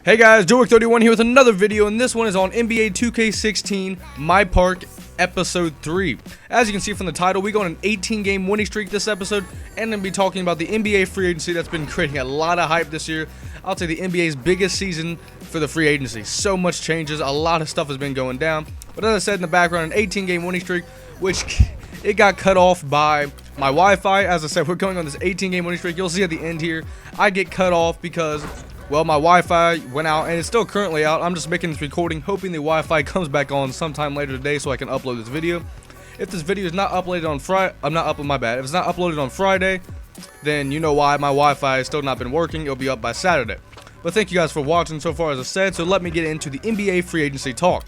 Hey guys, Joe31 here with another video, and this one is on NBA 2K16 MyPark Episode 3. As you can see from the title, we go on an 18-game winning streak this episode, and I'm going to be talking about the NBA free agency that's been creating a lot of hype this year. I'll say the NBA's biggest season for the free agency. So much changes, a lot of stuff has been going down. But as I said in the background, an 18-game winning streak, which it got cut off by my Wi-Fi. As I said, we're going on this 18-game winning streak. You'll see at the end here, I get cut off because, well, my Wi-Fi went out, and it's still currently out. I'm just making this recording, hoping the Wi-Fi comes back on sometime later today so I can upload this video. If this video is not uploaded on Friday, If it's not uploaded on Friday, then you know why. My Wi-Fi has still not been working. It'll be up by Saturday. But thank you guys for watching so far, as I said. So let me get into the NBA free agency talk.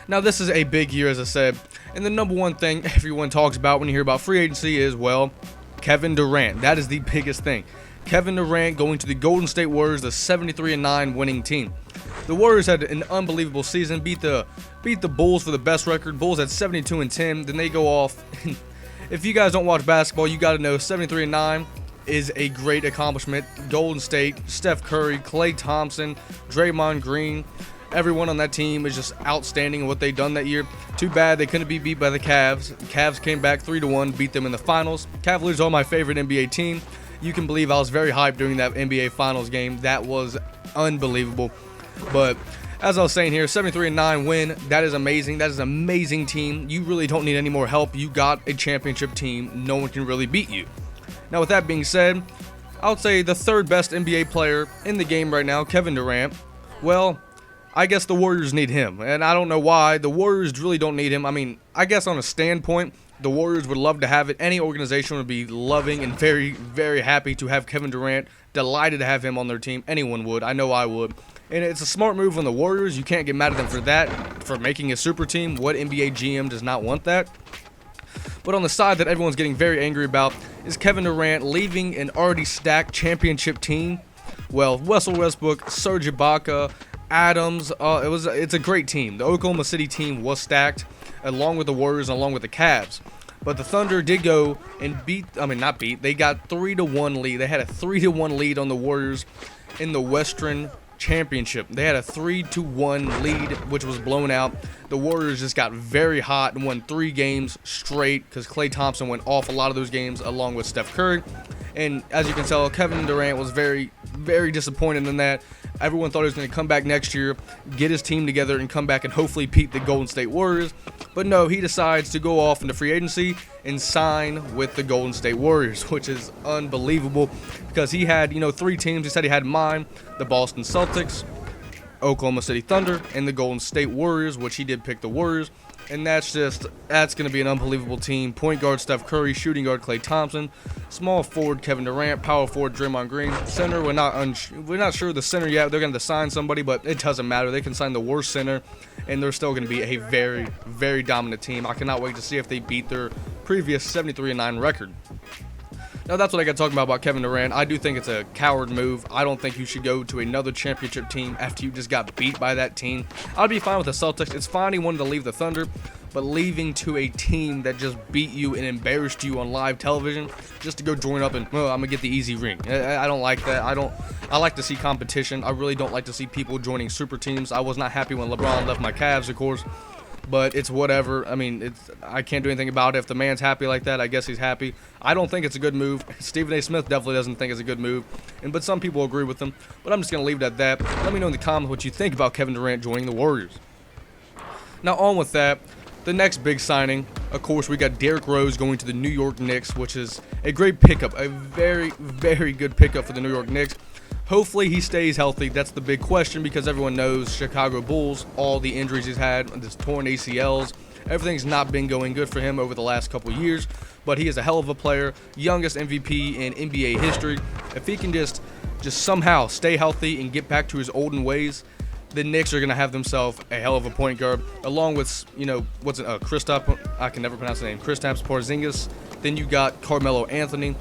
Now, this is a big year, as I said, and the number one thing everyone talks about when you hear about free agency is, well, Kevin Durant. That is the biggest thing. Kevin Durant going to the Golden State Warriors, the 73-9 winning team. The Warriors had an unbelievable season, beat the Bulls for the best record. Bulls had 72-10. Then they go off. If you guys don't watch basketball, you got to know 73-9 is a great accomplishment. Golden State, Steph Curry, Klay Thompson, Draymond Green, everyone on that team is just outstanding in what they've done that year. Too bad they couldn't be beat by the Cavs. The Cavs came back 3-1, beat them in the finals. Cavaliers are my favorite NBA team. You can believe I was very hyped during that NBA Finals game. That was unbelievable. But as I was saying here, 73-9 win. That is amazing. That is an amazing team. You really don't need any more help. You got a championship team. No one can really beat you. Now, with that being said, I would say the third best NBA player in the game right now, Kevin Durant. Well, I guess the Warriors need him, and I don't know why. The Warriors really don't need him. I mean, I guess on a standpoint, the Warriors would love to have it. Any organization would be loving and very, very happy to have Kevin Durant. Delighted to have him on their team. Anyone would. I know I would. And it's a smart move on the Warriors. You can't get mad at them for that, for making a super team. What NBA GM does not want that? But on the side that everyone's getting very angry about is Kevin Durant leaving an already stacked championship team. Well, Russell Westbrook, Serge Ibaka, Adams, it's a great team. The Oklahoma City team was stacked, along with the Warriors and along with the Cavs. But the Thunder did go and they got 3-1 lead. They had a 3-1 lead on the Warriors in the Western Championship. They had a 3-1 lead, which was blown out. The Warriors just got very hot and won 3 games straight because Klay Thompson went off a lot of those games along with Steph Curry. And as you can tell, Kevin Durant was very, very disappointed in that. Everyone thought he was going to come back next year, get his team together, and come back and hopefully beat the Golden State Warriors. But no, he decides to go off into free agency and sign with the Golden State Warriors, which is unbelievable because he had, 3 teams. He said he had mine, the Boston Celtics, Oklahoma City Thunder, and the Golden State Warriors, which he did pick the Warriors. And that's going to be an unbelievable team. Point guard Steph Curry, shooting guard Klay Thompson, small forward Kevin Durant, power forward Draymond Green, center we're not sure of the center yet. They're going to sign somebody, but it doesn't matter. They can sign the worst center, and they're still going to be a very, very dominant team. I cannot wait to see if they beat their previous 73-9 record. Now, that's what I got talking about Kevin Durant. I do think it's a coward move. I don't think you should go to another championship team after you just got beat by that team. I'd be fine with the Celtics. It's fine he wanted to leave the Thunder, but leaving to a team that just beat you and embarrassed you on live television just to go join up and, I'm going to get the easy ring. I don't like that. I like to see competition. I really don't like to see people joining super teams. I was not happy when LeBron left my Cavs, of course. But it's whatever. I mean, I can't do anything about it. If the man's happy like that, I guess he's happy. I don't think it's a good move. Stephen A. Smith definitely doesn't think it's a good move. But some people agree with him. But I'm just going to leave it at that. Let me know in the comments what you think about Kevin Durant joining the Warriors. Now, on with that, the next big signing, of course, we got Derrick Rose going to the New York Knicks, which is a great pickup. A very, very good pickup for the New York Knicks. Hopefully he stays healthy. That's the big question because everyone knows Chicago Bulls, all the injuries he's had, this torn ACLs, everything's not been going good for him over the last couple years. But he is a hell of a player, youngest MVP in NBA history. If he can just somehow stay healthy and get back to his olden ways, the Knicks are going to have themselves a hell of a point guard, along with, Kristaps, I can never pronounce the name, Kristaps Porzingis. Then you got Carmelo Anthony,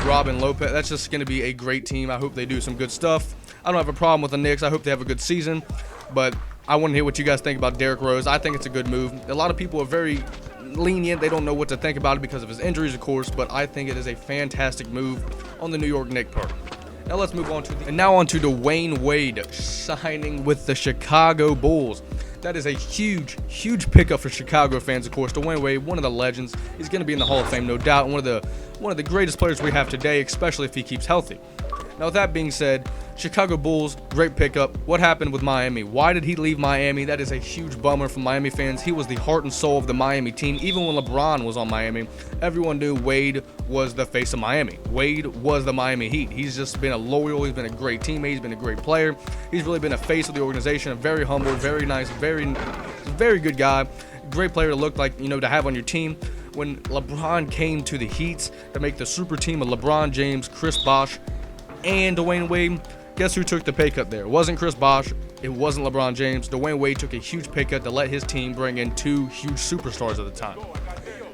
Robin Lopez. That's just going to be a great team. I hope they do some good stuff. I don't have a problem with the Knicks. I hope they have a good season. But I want to hear what you guys think about Derrick Rose. I think it's a good move. A lot of people are very lenient. They don't know what to think about it because of his injuries, of course. But I think it is a fantastic move on the New York Knicks part. Now let's move on to Dwayne Wade signing with the Chicago Bulls. That is a huge, huge pickup for Chicago fans, of course. Dwayne Wade, one of the legends. He's going to be in the Hall of Fame, no doubt. One of the greatest players we have today, especially if he keeps healthy. Now, with that being said, Chicago Bulls, great pickup. What happened with Miami? Why did he leave Miami? That is a huge bummer for Miami fans. He was the heart and soul of the Miami team. Even when LeBron was on Miami, everyone knew Wade was the face of Miami. Wade was the Miami Heat. He's just been he's been a great teammate, he's been a great player. He's really been a face of the organization, a very humble, very nice, very good guy. Great player to look like, to have on your team. When LeBron came to the Heat to make the super team of LeBron James, Chris Bosh, and Dwayne Wade, guess who took the pay cut there? It wasn't Chris Bosh. It wasn't LeBron James. Dwayne Wade took a huge pay cut to let his team bring in two huge superstars at the time.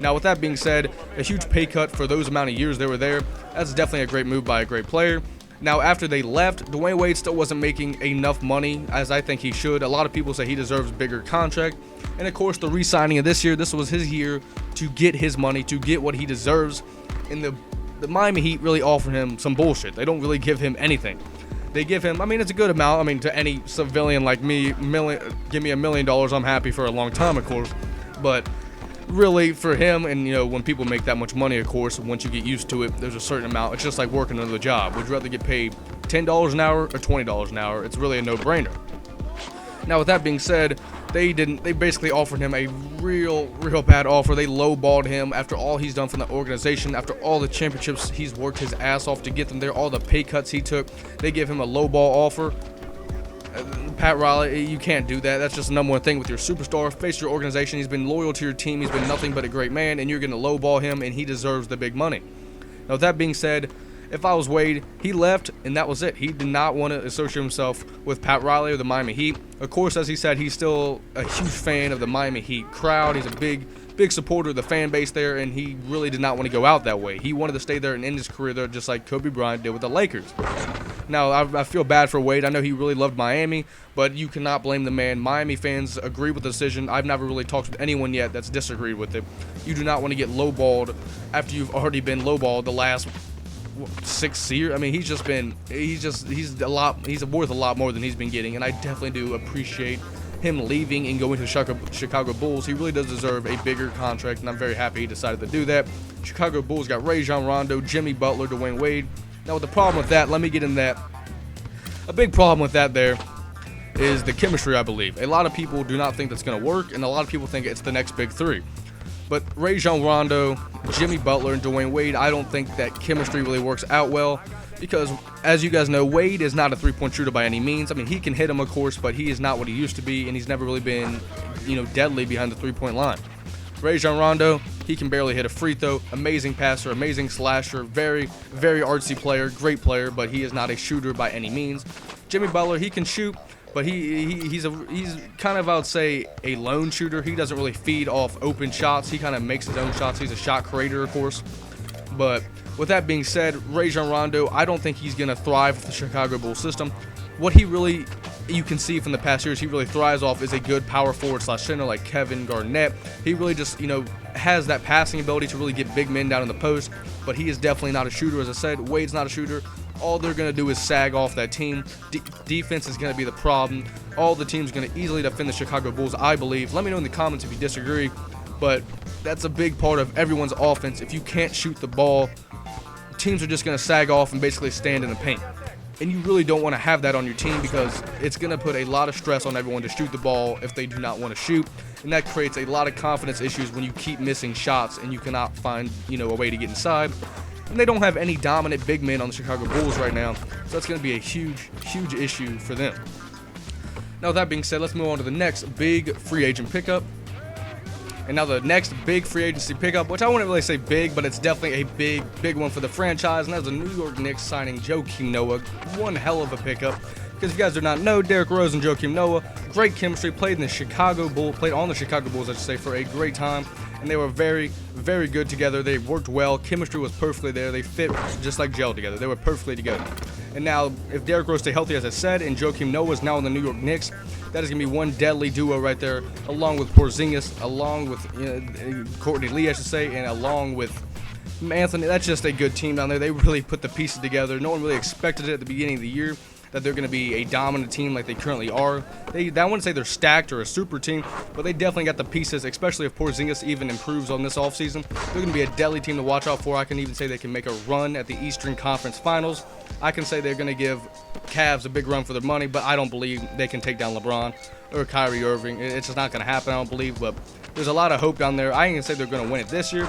Now, with that being said, a huge pay cut for those amount of years they were there, that's definitely a great move by a great player. Now, after they left, Dwayne Wade still wasn't making enough money as I think he should. A lot of people say he deserves a bigger contract. And, of course, the re-signing of this year, this was his year to get his money, to get what he deserves. And the Miami Heat really offer him some bullshit. They don't really give him anything. They give him, it's a good amount. To any civilian like me, give me $1 million, I'm happy for a long time, of course. But really, for him, and when people make that much money, of course, once you get used to it, there's a certain amount. It's just like working another job. Would you rather get paid $10 an hour or $20 an hour? It's really a no-brainer. Now, with that being said, they basically offered him a real bad offer. They lowballed him after all he's done from the organization, after all the championships he's worked his ass off to get them there, all the pay cuts he took. They give him a lowball offer. Pat Riley, you can't do that. That's just the number one thing with your superstar. Face your organization. He's been loyal to your team. He's been nothing but a great man, and you're going to lowball him, and he deserves the big money. Now, with that being said, if I was Wade, he left, and that was it. He did not want to associate himself with Pat Riley or the Miami Heat. Of course, as he said, he's still a huge fan of the Miami Heat crowd. He's a big supporter of the fan base there, and he really did not want to go out that way. He wanted to stay there and end his career there just like Kobe Bryant did with the Lakers. Now, I feel bad for Wade. I know he really loved Miami, but you cannot blame the man. Miami fans agree with the decision. I've never really talked with anyone yet that's disagreed with it. You do not want to get lowballed after you've already been lowballed the last 6 years. He's worth a lot more than he's been getting, and I definitely do appreciate him leaving and going to the Chicago Bulls. He really does deserve a bigger contract, and I'm very happy he decided to do that. Chicago Bulls got Rajon Rondo, Jimmy Butler, Dwayne Wade. Now, with the problem with that, let me get in that. A big problem with that there is the chemistry, I believe. A lot of people do not think that's going to work, and a lot of people think it's the next big three. But Rajon Rondo, Jimmy Butler, and Dwayne Wade, I don't think that chemistry really works out well because, as you guys know, Wade is not a three-point shooter by any means. He can hit them, of course, but he is not what he used to be, and he's never really been, deadly behind the three-point line. Rajon Rondo, he can barely hit a free throw. Amazing passer, amazing slasher, very, very artsy player, great player, but he is not a shooter by any means. Jimmy Butler, he can shoot, but he's kind of, I would say, a lone shooter. He doesn't really feed off open shots. He kind of makes his own shots. He's a shot creator, of course. But with that being said, Rajon Rondo, I don't think he's going to thrive with the Chicago Bulls system. What you can see from the past years, he really thrives off is a good power forward / center like Kevin Garnett. He really just, has that passing ability to really get big men down in the post, but he is definitely not a shooter. As I said, Wade's not a shooter. All they're going to do is sag off that team. Defense is going to be the problem. All the team's going to easily defend the Chicago Bulls, I believe. Let me know in the comments if you disagree, but that's a big part of everyone's offense. If you can't shoot the ball, teams are just going to sag off and basically stand in the paint. And you really don't want to have that on your team because it's going to put a lot of stress on everyone to shoot the ball if they do not want to shoot. And that creates a lot of confidence issues when you keep missing shots and you cannot find, a way to get inside. And they don't have any dominant big men on the Chicago Bulls right now. So that's going to be a huge, huge issue for them. Now, with that being said, let's move on to the next big free agent pickup. And now the next big free agency pickup, which I wouldn't really say big, but it's definitely a big one for the franchise, and that's the New York Knicks signing Joakim Noah. One hell of a pickup. Because if you guys do not know, Derrick Rose and Joakim Noah, great chemistry, played on the Chicago Bulls, I should say, for a great time. And they were very, very good together. They worked well. Chemistry was perfectly there. They fit just like gel together. They were perfectly together. And now, if Derrick Rose stay healthy, as I said, and Joakim Noah is now in the New York Knicks, that is going to be one deadly duo right there, along with Porzingis, along with Courtney Lee, I should say, and along with Anthony, that's just a good team down there. They really put the pieces together. No one really expected it at the beginning of the year that they're going to be a dominant team like they currently are. I wouldn't say they're stacked or a super team, but they definitely got the pieces, especially if Porzingis even improves on this offseason. They're going to be a deadly team to watch out for. I can even say they can make a run at the Eastern Conference Finals. I can say they're going to give Cavs a big run for their money, but I don't believe they can take down LeBron or Kyrie Irving. It's just not going to happen, I don't believe, but there's a lot of hope down there. I ain't going to say they're going to win it this year,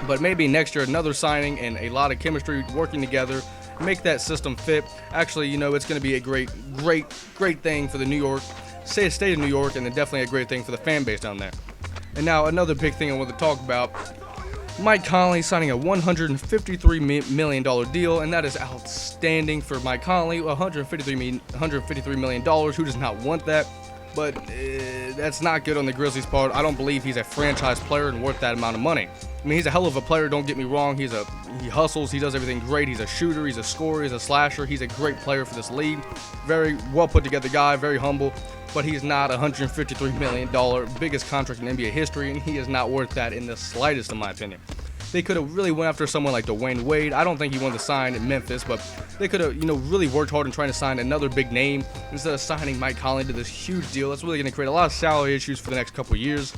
but maybe next year another signing and a lot of chemistry working together, make that system fit. Actually, it's going to be a great thing for the New York state of New York, and then definitely a great thing for the fan base down there. And now another big thing I want to talk about: Mike Conley signing a $153 million deal, and that is outstanding for Mike Conley. $153 million. Who does not want that? But that's not good on the Grizzlies' part. I don't believe he's a franchise player and worth that amount of money. I mean, he's a hell of a player, don't get me wrong. He hustles, he does everything great. He's a shooter, he's a scorer, he's a slasher. He's a great player for this league. Very well put together guy, very humble. But he's not a $153 million biggest contract in NBA history, and he is not worth that in the slightest, in my opinion. They could have really went after someone like Dwayne Wade. I don't think he wanted to sign in Memphis, but they could have, really worked hard in trying to sign another big name instead of signing Mike Conley to this huge deal. That's really going to create a lot of salary issues for the next couple of years.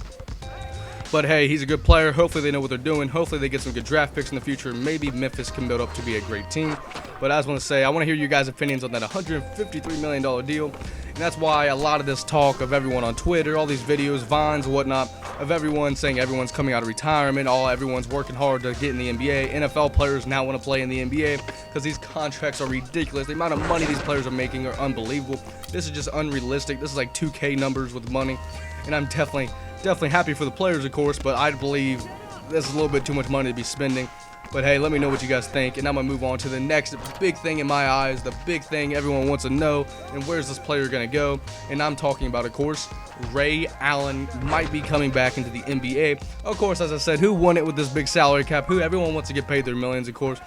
But hey, he's a good player. Hopefully they know what they're doing. Hopefully they get some good draft picks in the future. Maybe Memphis can build up to be a great team. But I just want to say, I want to hear you guys' opinions on that $153 million deal. And that's why a lot of this talk of everyone on Twitter, all these videos, Vines, whatnot, of everyone saying everyone's coming out of retirement, everyone's working hard to get in the NBA. NFL players now want to play in the NBA because these contracts are ridiculous. The amount of money these players are making are unbelievable. This is just unrealistic. This is like 2K numbers with money. And I'm definitely happy for the players, of course, but I believe this is a little bit too much money to be spending. But hey, let me know what you guys think, and I'm going to move on to the next big thing in my eyes, the big thing everyone wants to know, and where's this player going to go? And I'm talking about, of course, Ray Allen might be coming back into the NBA. Of course, as I said, who won it with this big salary cap? Everyone wants to get paid their millions, of course.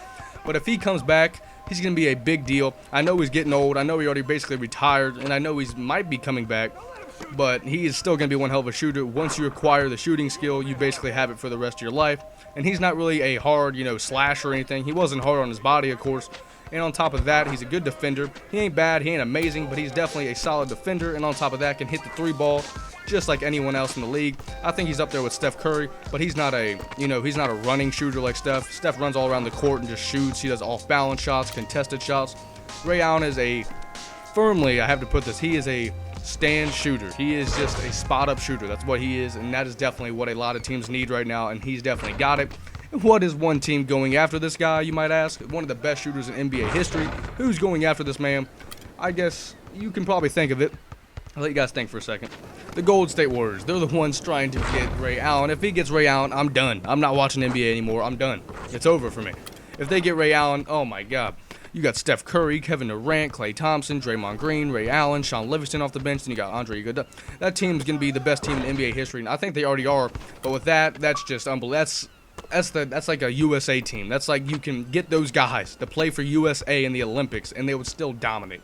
But if he comes back, he's going to be a big deal. I know he's getting old. I know he already basically retired, and I know he might be coming back. But he is still going to be one hell of a shooter. Once you acquire the shooting skill, you basically have it for the rest of your life. And he's not really a hard, slasher or anything. He wasn't hard on his body, of course. And on top of that, he's a good defender. He ain't bad, he ain't amazing, but he's definitely a solid defender. And on top of that, can hit the three ball just like anyone else in the league. I think he's up there with Steph Curry, but he's not a running shooter like Steph. Steph runs all around the court and just shoots. He does off-balance shots, contested shots. Ray Allen is I have to put this, he is a stand shooter. He is just a spot-up shooter. That's what he is, and that is definitely what a lot of teams need right now, and he's definitely got it. And what is one team going after this guy, you might ask? One of the best shooters in NBA history. Who's going after this man? I guess you can probably think of it. I'll let you guys think for a second. The Golden State Warriors. They're the ones trying to get Ray Allen. If he gets Ray Allen, I'm done. I'm not watching NBA anymore. I'm done. It's over for me. If they get Ray Allen, oh my God. You got Steph Curry, Kevin Durant, Klay Thompson, Draymond Green, Ray Allen, Sean Livingston off the bench, and you got Andre Iguodala. That team's going to be the best team in NBA history, and I think they already are. But with that, that's just unbelievable. That's like a USA team. That's like you can get those guys to play for USA in the Olympics, and they would still dominate.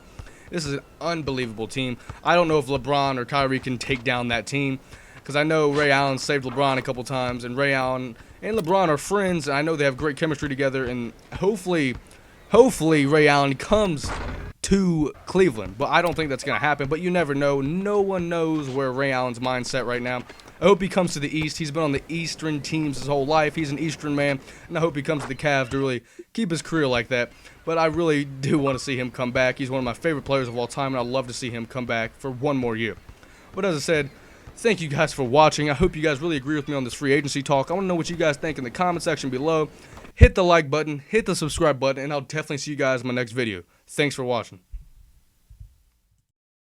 This is an unbelievable team. I don't know if LeBron or Kyrie can take down that team, because I know Ray Allen saved LeBron a couple times, and Ray Allen and LeBron are friends, and I know they have great chemistry together, and hopefully Ray Allen comes to Cleveland, but I don't think that's going to happen, but you never know. No one knows where Ray Allen's mindset right now. I hope he comes to the East. He's been on the Eastern teams his whole life. He's an Eastern man, and I hope he comes to the Cavs to really keep his career like that. But I really do want to see him come back. He's one of my favorite players of all time, and I'd love to see him come back for one more year. But as I said, thank you guys for watching. I hope you guys really agree with me on this free agency talk. I want to know what you guys think in the comment section below. Hit the like button, hit the subscribe button, and I'll definitely see you guys in my next video. Thanks for watching.